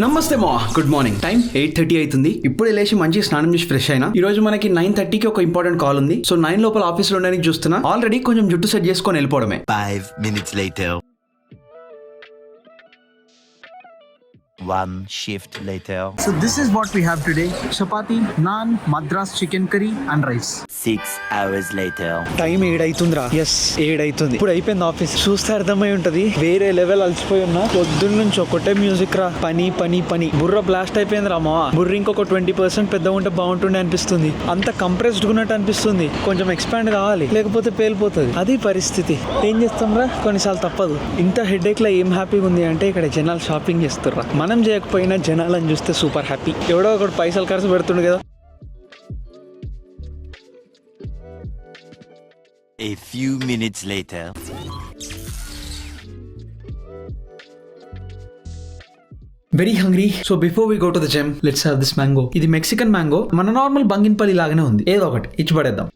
నమస్తే మా good morning. Time 8:30 అవుతుంది. ఇప్పుడు లేచి మంచి స్నానం చేసి ఫ్రెష్ అయినా. ఈ రోజు మనకి 9:30కి ఒక ఇంపార్టెంట్ కాల్ ఉంది. సో 9 లోపల ఆఫీస్ లో ఉండడానికి చూస్తున్నా. ఆల్రెడీ కొంచెం జుట్టు సెట్ చేసుకొని వెళ్ళిపోవడమే. 5 minutes later. 1 shift later. So this is what we have today: chapati, naan, madras chicken curry and rice. 6 hours later. Time 7 అవుతుందిరా. ఎస్ 7 అవుతుంది. ఇప్పుడు అయిపోయింది ఆఫీస్. చూస్తే అర్థమై ఉంటది వేరే లెవెల్ అలసిపోయి ఉన్నా. పొద్దున్న నుంచి ఒకటే మ్యూజిక్ రా, పని పని పని. బుర్ర బ్లాస్ట్ అయిపోయింది రా మా. బుర్ర ఇంకొక 20% పెద్దగా ఉంటే బాగుంటుండే అనిపిస్తుంది. అంత కంప్రెస్డ్ ఉన్నట్టు అనిపిస్తుంది. కొంచెం ఎక్స్పాండ్ కావాలి, లేకపోతే పేలిపోతుంది. అది పరిస్థితి. ఏం చేస్తాం రా, కొన్నిసార్లు తప్పదు. ఇంత హెడేక్ లో ఏం హ్యాపీగా ఉంది అంటే ఇక్కడ జనాలు షాపింగ్ చేస్తుర్రా. మనం చేయకపోయినా జనాలను చూస్తే సూపర్ హ్యాపీ. ఎవడో ఒకటి పైసలు ఖర్చు పెడుతుండు కదా. A few minutes later. Very hungry. So before we go to the gym let's have this mango. ఇది మెక్సికన్ మ్యాంగో. మన నార్మల్ బంగిన్పల్లి లాగానే ఉంది. ఏదో ఒకటి ఇచ్చి పడేద్దాం.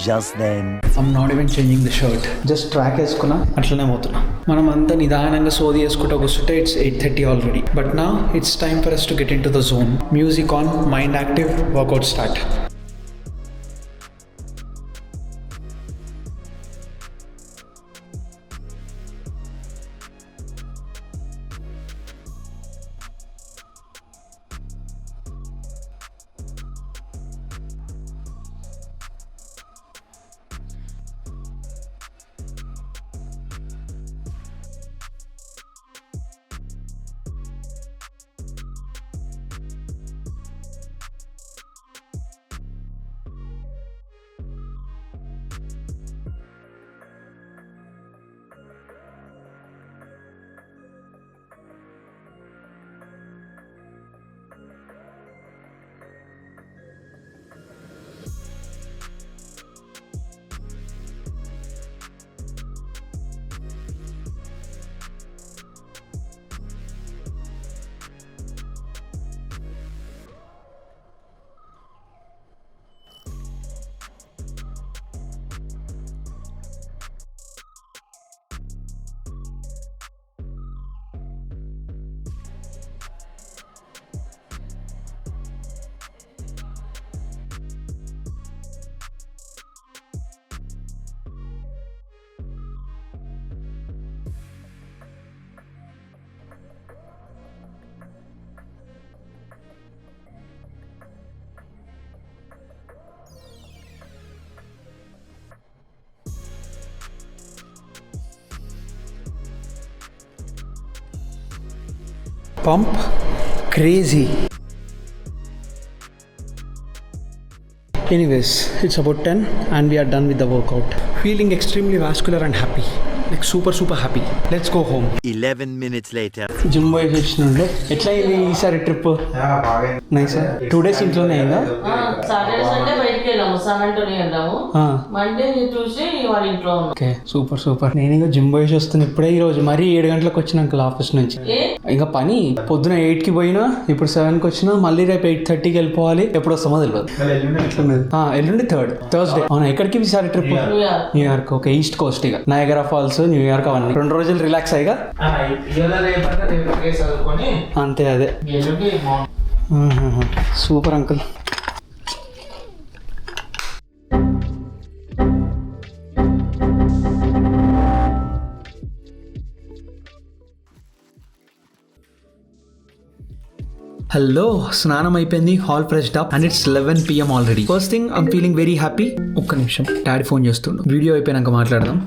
Just then. I'm not even changing the shirt. Just track వేసుకున్నా అట్లనే పోతున్నా. మనం అంతా నిదానంగా సోది వేసుకుంటూ కూర్చుంటే ఇట్స్ 8:30 ఆల్రెడీ. బట్ నా it's time for us to get into the zone. Music on, mind active, workout start. Pump crazy. Anyways, it's about 10 and we are done with the workout. Feeling extremely vascular and happy. Like super happy. Let's go home. 11 minutes later. Gym పోయి వచ్చినండి. ఎట్లా అయింది ఈసారి trip? Nice. 2 days ఇంట్లోనే అయిందా? Saturday Sunday బయటికి వెళ్ళాము, San Antonio వెళ్ళాము. Monday Tuesday వాళ్ళ ఇంట్లో ఉన్నాం. Okay super. నేను ఇంకా జిమ్ పోయి వస్తున్నా ఇప్పుడే. ఈ రోజు మరీ 7 గంటలకు వచ్చినాక ఆఫీస్ నుంచి. ఇంకా పని పొద్దున 8కి పోయినా, ఇప్పుడు 7కి వచ్చినా, మళ్ళీ రేపు 8:30కి వెళ్ళిపోవాలి. ఎప్పుడు వస్తామో తెలియదు. ఎల్లుండి థర్స్డే. అవునా, ఎక్కడికి ఈసారి trip? New York. Okay, east Coast. ఇక నయాగరా ఫాల్స్, న్యూయార్క్ అవన్నీ 2 రోజులు రిలాక్స్ అయ్యగా అంతే. అదే సూపర్ అంకుల్. హలో, స్నానం అయిపోయింది, all freshed up and it's 11 PM already. First thing I'm feeling very happy. ఒక్క నిమిషం, డాడీ ఫోన్ చేస్తుండు. వీడియో అయిపోయినాక మాట్లాడదాం.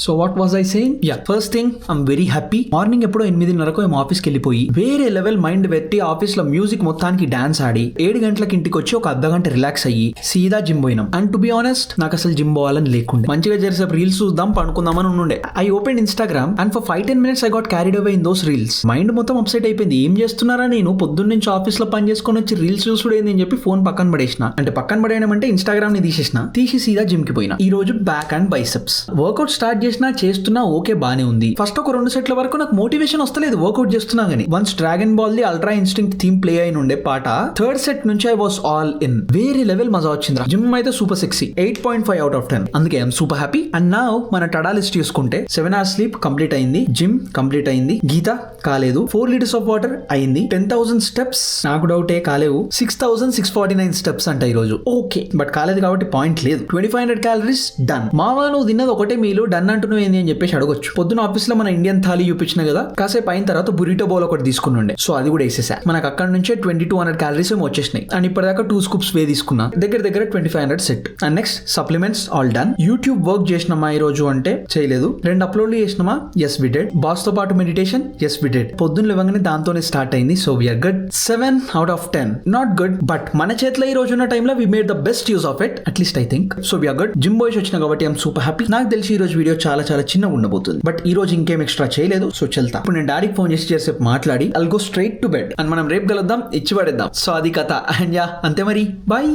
So what was I saying? Yeah, first thing I'm very happy. Morning ఎప్పుడో 8:30కు ఏమో ఆఫీస్కి వెళ్ళిపోయి వేరే లెవెల్ మైండ్ పెట్టి ఆఫీస్లో మ్యూజిక్ మొత్తానికి డాన్స్ ఆడి 7 గంటలకు ఇంటికి వచ్చి ఒక అర్ధగంట రిలాక్స్ అయ్యి సీదా జిమ్ పోయినాం. అండ్ టు బి ఆనెస్ట్, నాకు అసలు జిమ్ పోవాలని లేకుండే. మంచిగా జరిసేపు రీల్స్ చూద్దాం, పడుకుందామని ఉండే. I open Instagram and for 5-10 minutes I got carried away in those reels. Mind మొత్తం అప్సెట్ అయిపోయింది. ఏం చేస్తున్నారా, నేను పొద్దున్న నుంచి ఆఫీస్ లో పని చేసుకొని వచ్చి రీల్స్ చూసుడేంది అని చెప్పి ఫోన్ పక్కన పడేసిన. అంటే పక్కన పడేయడం అంటే ఇన్స్టాగ్రామ్ ని తీసేసిన. తీసి సీదా జిమ్ కి పోయినా. ఈ రోజు back and biceps workout start చేసినా చేస్తున్నా ఓకే బానే ఉంది. ఫస్ట్ ఒక 2 సెట్ల వరకు నాకు మోటివేషన్ వస్తలేదు వర్కౌట్ చేస్తున్నా గానీ. Once dragon ball the ultra instinct theme play అయిన ఉండే పాట 3rd సెట్ నుంచి ఐ వాస్ ఆల్ ఇన్. వేరే లెవెల్ మజా వచ్చింది. జిమ్ అయితే సూపర్ సెక్సీ 8.5 out of 10. అందుకే I'm super happy. And now మన టడా లిస్ట్ చూసుకుంటే 7 hours స్లీప్ కంప్లీట్ అయింది, జిమ్ కంప్లీట్ అయింది, గీత కాలేదు, 4 liters ఆఫ్ వాటర్ అయింది, 10,000 steps నాకు డౌటే కాలేవు, 6,649 steps అంట ఈ రోజు. ఓకే బట్ కాలేదు కాబట్టి పాయింట్ లేదు. 2500 calories డన్. మావా నువ్వు తిన్నది ఒకటే మీలు డన్ అంటున్నావు ఏంది అని చెప్పేసి అడగొచ్చు. పొద్దున ఆఫీస్ లో మన ఇండియన్ థాలీ చూపించిన కదా, కాసేపు అయిన తర్వాత బురిటో బౌల్ ఒకటి తీసుకుని ఉండే, సో అది కూడా వేసేసా. మనకు అక్కడ నుంచే 2200 calories ఏమో వచ్చేసినాయి. అండ్ ఇప్పటిదాకా 2 scoops వే తీసుకున్నా, దగ్గర 2500 set. And next supplements all done. YouTube work చేసినామా ఈ రోజు అంటే చేయలేదు. 2 అప్లోడ్లు చేసినామా, ఎస్ వి డిడ్. బాస్ తో పాటు మెడిటేషన్, ఎస్ వి డిడ్. పొద్దున్న లేవగానే దాంతోనే స్టార్ట్ అయింది, so we're good. 7 out of 10 not good, but మన చేతిలో ఈ రోజు ఉన్న టైంలో we made the best use of it, at least I think. So we're good. Gym boys వచ్చిన కాబట్టి ఐఎమ్ సూపర్ హ్యాపీ. నాకు తెలిసి ఈ రోజు వీడియో చాలా చిన్నగా ఉండబోతుంది, బట్ ఈ రోజు ఇంకేం ఎక్స్ట్రా చేయలేదు, సో చెల్తా. ఇప్పుడు నేను డాడీకి ఫోన్ చేసి చేసేపు మాట్లాడి I'll go straight to bed. And మనం రేపు కలుద్దాం, ఇచ్చి పడేద్దాం. సో అది కథ. అండ్ యా అంతే మరి, బాయ్.